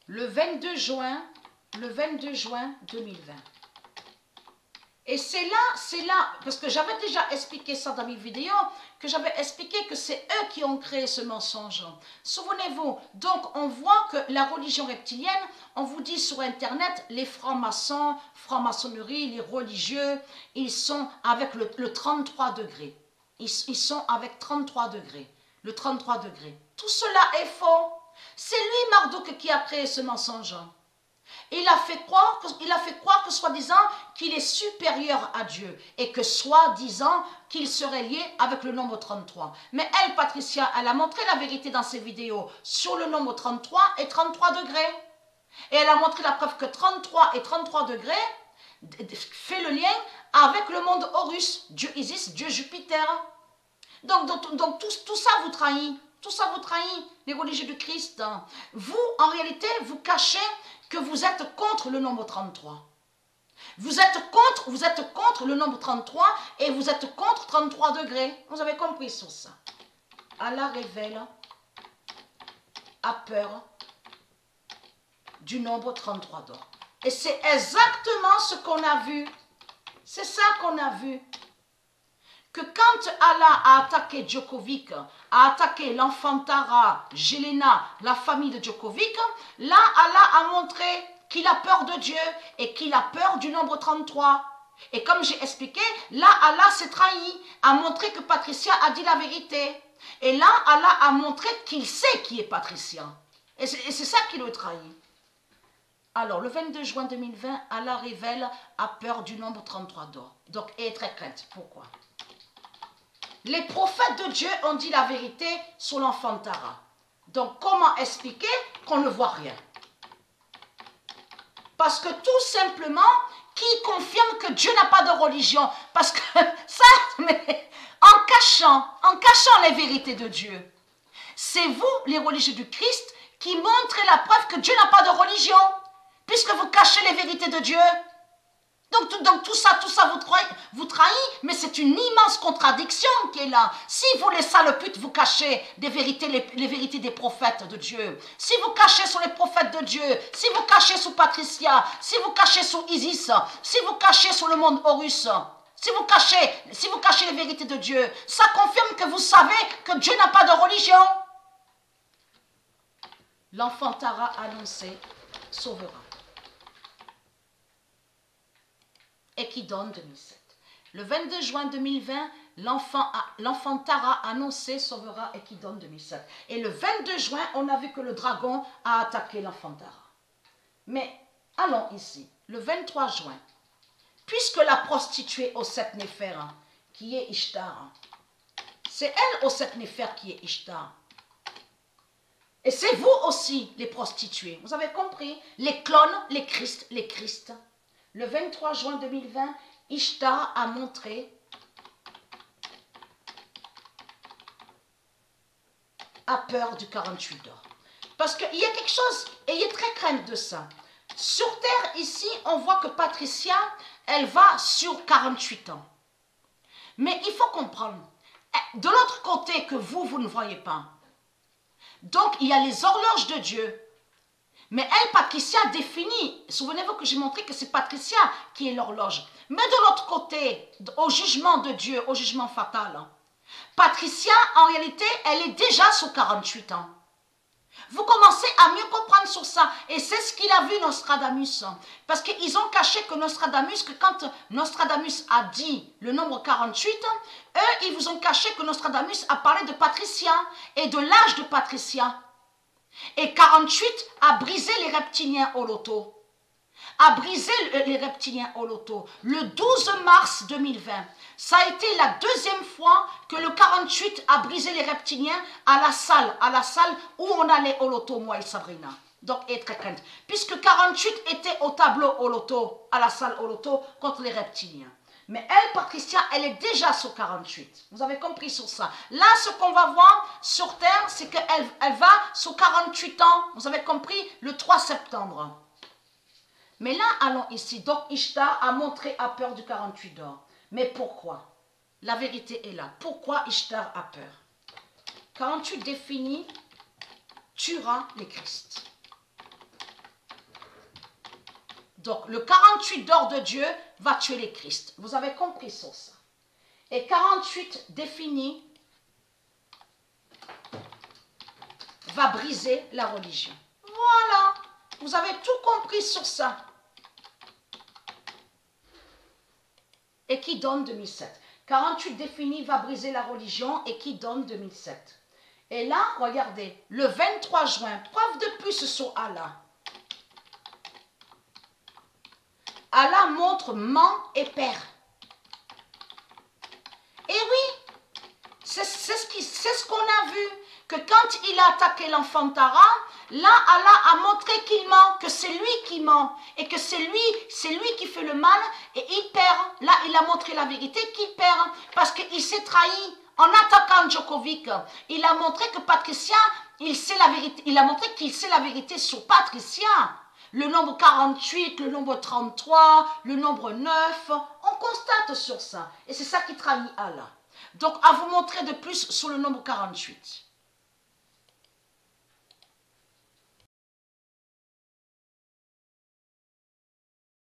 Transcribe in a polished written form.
le 22 juin 2020. Et c'est là, parce que j'avais déjà expliqué ça dans mes vidéos, que j'avais expliqué que c'est eux qui ont créé ce mensonge. Souvenez-vous, donc on voit que la religion reptilienne, on vous dit sur Internet, les francs-maçons, franc-maçonnerie, les religieux, ils sont avec le 33 degrés. Ils sont avec 33 degrés. Le 33 degrés. Tout cela est faux. C'est lui, Marduk, qui a créé ce mensonge. Il a fait croire que soi-disant qu'il est supérieur à Dieu et que soi-disant qu'il serait lié avec le nombre 33. Mais elle, Patricia, elle a montré la vérité dans ses vidéos sur le nombre 33 et 33 degrés. Et elle a montré la preuve que 33 et 33 degrés fait le lien avec le monde Horus, Dieu Isis, Dieu Jupiter. Donc tout ça vous trahit. Tout ça vous trahit, les religieux du Christ. Vous, en réalité, vous cachez que vous êtes contre le nombre 33. Vous êtes contre le nombre 33 et vous êtes contre 33 degrés. Vous avez compris sur ça. Allah révèle, a peur du nombre 33 d'or. Et c'est exactement ce qu'on a vu. C'est ça qu'on a vu. Que quand Allah a attaqué Djokovic, a attaqué l'enfant Tara, Jelena, la famille de Djokovic, là Allah a montré qu'il a peur de Dieu et qu'il a peur du nombre 33. Et comme j'ai expliqué, là Allah s'est trahi, a montré que Patricia a dit la vérité. Et là Allah a montré qu'il sait qui est Patricia. Et c'est ça qui le trahit. Alors, le 22 juin 2020, Allah révèle a peur du nombre 33 d'or. Donc, et très crainte. Pourquoi? Les prophètes de Dieu ont dit la vérité sur l'enfant Tara. Donc, comment expliquer qu'on ne voit rien? Parce que tout simplement, qui confirme que Dieu n'a pas de religion? Parce que ça, mais en cachant les vérités de Dieu, c'est vous, les religieux du Christ, qui montrez la preuve que Dieu n'a pas de religion, puisque vous cachez les vérités de Dieu. Donc tout ça vous trahit, mais c'est une immense contradiction qui est là. Si vous, les sales putes, vous cachez des vérités, les vérités des prophètes de Dieu, si vous cachez sur les prophètes de Dieu, si vous cachez sur Patricia, si vous cachez sur Isis, si vous cachez sur le monde Horus, si vous cachez les vérités de Dieu, ça confirme que vous savez que Dieu n'a pas de religion. L'enfant Tara annoncé sauvera. Équidon 2007. Le 22 juin 2020, l'enfant Tara annoncé sauvera Équidon 2007. Et le 22 juin, on a vu que le dragon a attaqué l'enfant Tara. Mais allons ici, le 23 juin, puisque la prostituée au 7 Néfer, qui est Ishtar, c'est elle au 7 Néfer qui est Ishtar. Et c'est vous aussi, les prostituées. Vous avez compris? Les clones, les Christ. Le 23 juin 2020, Ishtar a montré a peur du 48 d'or. Parce qu'il y a quelque chose, ayez très crainte de ça. Sur Terre, ici, on voit que Patricia, elle va sur 48 ans. Mais il faut comprendre, de l'autre côté que vous ne voyez pas. Donc, il y a les horloges de Dieu. Mais elle, Patricia, définit. Souvenez-vous que j'ai montré que c'est Patricia qui est l'horloge. Mais de l'autre côté, au jugement de Dieu, au jugement fatal, Patricia, en réalité, elle est déjà sur 48 ans. Vous commencez à mieux comprendre sur ça. Et c'est ce qu'il a vu Nostradamus. Parce qu'ils ont caché que quand Nostradamus a dit le nombre 48, eux, ils vous ont caché que Nostradamus a parlé de Patricia et de l'âge de Patricia. Et 48 a brisé les reptiliens au loto. Le 12 mars 2020. Ça a été la deuxième fois que le 48 a brisé les reptiliens à la salle où on allait au loto, moi et Sabrina. Donc, être très crainte. Puisque 48 était au tableau au loto, à la salle au loto, contre les reptiliens. Mais elle, Patricia, elle est déjà sur 48. Vous avez compris sur ça. Là, ce qu'on va voir sur Terre, c'est qu'elle va sur 48 ans. Vous avez compris? Le 3 septembre. Mais là, allons ici. Donc, Ishtar a montré a peur du 48 d'or. Mais pourquoi? La vérité est là. Pourquoi Ishtar a peur? 48 définit tuera les Christ. Donc, le 48 d'or de Dieu va tuer les Christ. Vous avez compris sur ça. Et 48 défini va briser la religion. Voilà. Vous avez tout compris sur ça. Et qui donne 2007. 48 défini va briser la religion et qui donne 2007. Et là, regardez, le 23 juin, preuve de plus sur Allah. Allah montre ment et perd. Et oui, c'est ce qu'on a vu, que quand il a attaqué l'enfant Tara, là, Allah a montré qu'il ment, que c'est lui qui ment, et que c'est lui qui fait le mal, et il perd. Là, il a montré la vérité qu'il perd, parce qu'il s'est trahi. En attaquant Djokovic, il a montré que Patricia, il sait la vérité, il a montré qu'il sait la vérité sur Patricia. Le nombre 48, le nombre 33, le nombre 9, on constate sur ça. Et c'est ça qui trahit Allah. Donc, à vous montrer de plus sur le nombre 48.